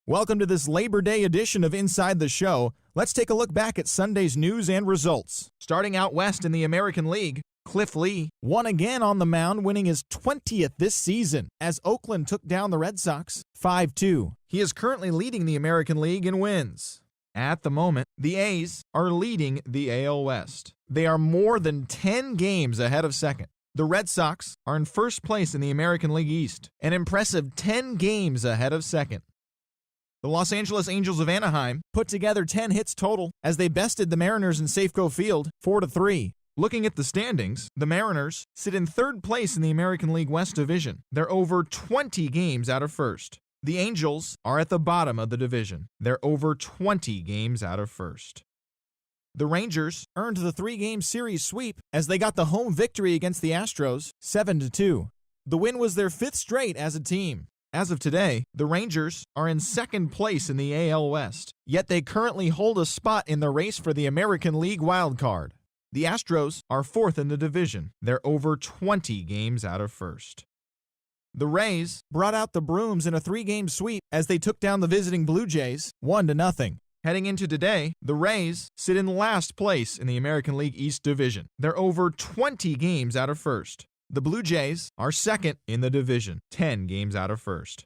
Welcome to this Labor Day edition of Inside the Show. Let's take a look back at Sunday's news and results. Starting out west in the American League, Cliff Lee won again on the mound, winning his 20th this season as Oakland took down the Red Sox 5-2. He is currently leading the American League in wins. At the moment, the A's are leading the AL West. They are more than 10 games ahead of second. The Red Sox are in first place in the American League East, an impressive 10 games ahead of second. The Los Angeles Angels of Anaheim put together 10 hits total as they bested the Mariners in Safeco Field 4-3. Looking at the standings, the Mariners sit in third place in the American League West Division. They're over 20 games out of first. The Angels are at the bottom of the division. They're over 20 games out of first. The Rangers earned the 3-game series sweep as they got the home victory against the Astros 7-2. The win was their 5th straight as a team. As of today, the Rangers are in second place in the AL West, yet they currently hold a spot in the race for the American League wildcard. The Astros are 4th in the division. They're over 20 games out of first. The Rays brought out the brooms in a 3-game sweep as they took down the visiting Blue Jays 1-0. Heading into today, the Rays sit in last place in the American League East Division. They're over 20 games out of first. The Blue Jays are second in the division, 10 games out of first.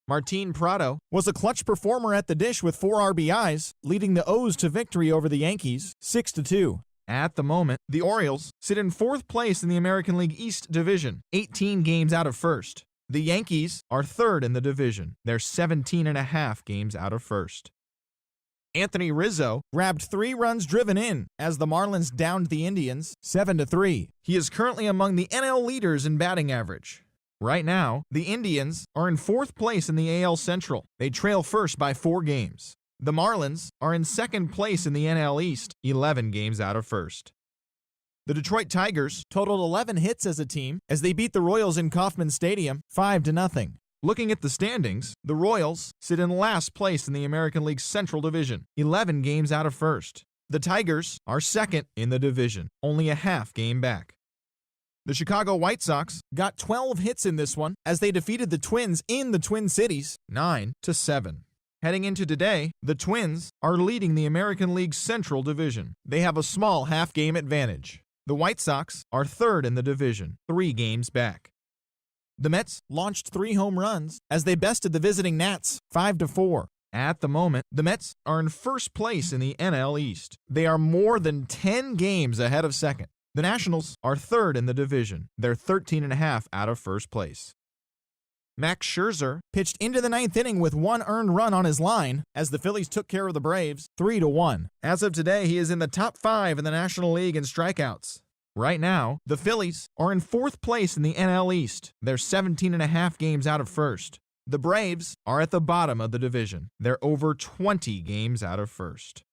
Martin Prado was a clutch performer at the dish with 4 RBIs, leading the O's to victory over the Yankees 6-2. At the moment, the Orioles sit in 4th place in the American League East Division, 18 games out of first. The Yankees are 3rd in the division. They're 17.5 games out of first. Anthony Rizzo grabbed 3 runs driven in as the Marlins downed the Indians 7-3. He is currently among the NL leaders in batting average. Right now, the Indians are in 4th place in the AL Central. They trail first by 4 games. The Marlins are in 2nd place in the NL East, 11 games out of first. The Detroit Tigers totaled 11 hits as a team as they beat the Royals in Kauffman Stadium 5-0. Looking at the standings, the Royals sit in last place in the American League Central Division, 11 games out of first. The Tigers are 2nd in the division, only a half game back. The Chicago White Sox got 12 hits in this one as they defeated the Twins in the Twin Cities 9-7. Heading into today, the Twins are leading the American League Central Division. They have a small half-game advantage. The White Sox are 3rd in the division, 3 games back. The Mets launched 3 home runs as they bested the visiting Nats 5-4. At the moment, the Mets are in first place in the NL East. They are more than 10 games ahead of second. The Nationals are 3rd in the division. They're 13.5 out of first place. Max Scherzer pitched into the 9th inning with 1 earned run on his line as the Phillies took care of the Braves 3-1. As of today, he is in the top 5 in the National League in strikeouts. Right now, the Phillies are in 4th place in the NL East. They're 17.5 games out of first. The Braves are at the bottom of the division. They're over 20 games out of first.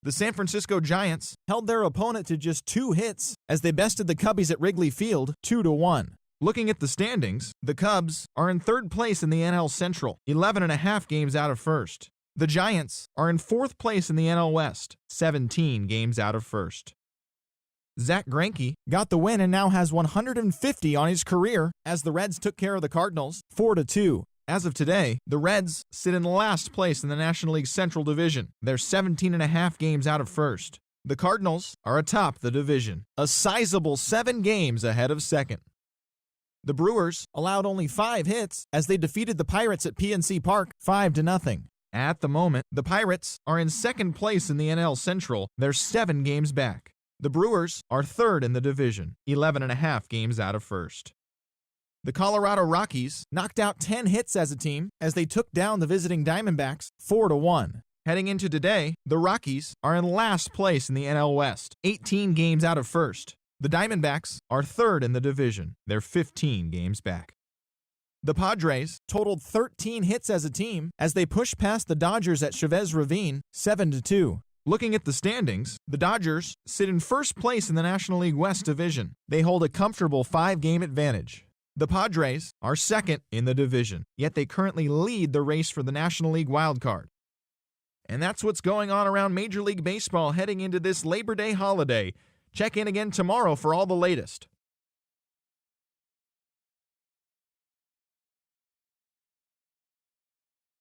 The San Francisco Giants held their opponent to just 2 hits as they bested the Cubbies at Wrigley Field 2-1. Looking at the standings, the Cubs are in 3rd place in the NL Central, 11.5 games out of first. The Giants are in 4th place in the NL West, 17 games out of first. Zach Greinke got the win and now has 150 on his career as the Reds took care of the Cardinals 4-2. As of today, the Reds sit in last place in the National League Central Division. They're 17.5 games out of first. The Cardinals are atop the division, a sizable 7 games ahead of second. The Brewers allowed only 5 hits as they defeated the Pirates at PNC Park 5-0. At the moment, the Pirates are in 2nd place in the NL Central. They're 7 games back. The Brewers are 3rd in the division, 11.5 games out of first. The Colorado Rockies knocked out 10 hits as a team as they took down the visiting Diamondbacks 4-1. Heading into today, the Rockies are in last place in the NL West, 18 games out of first. The Diamondbacks are 3rd in the division. They're 15 games back. The Padres totaled 13 hits as a team as they pushed past the Dodgers at Chavez Ravine 7-2. Looking at the standings, the Dodgers sit in first place in the National League West Division. They hold a comfortable 5-game advantage. The Padres are 2nd in the division, yet they currently lead the race for the National League wildcard. And that's what's going on around Major League Baseball heading into this Labor Day holiday. Check in again tomorrow for all the latest.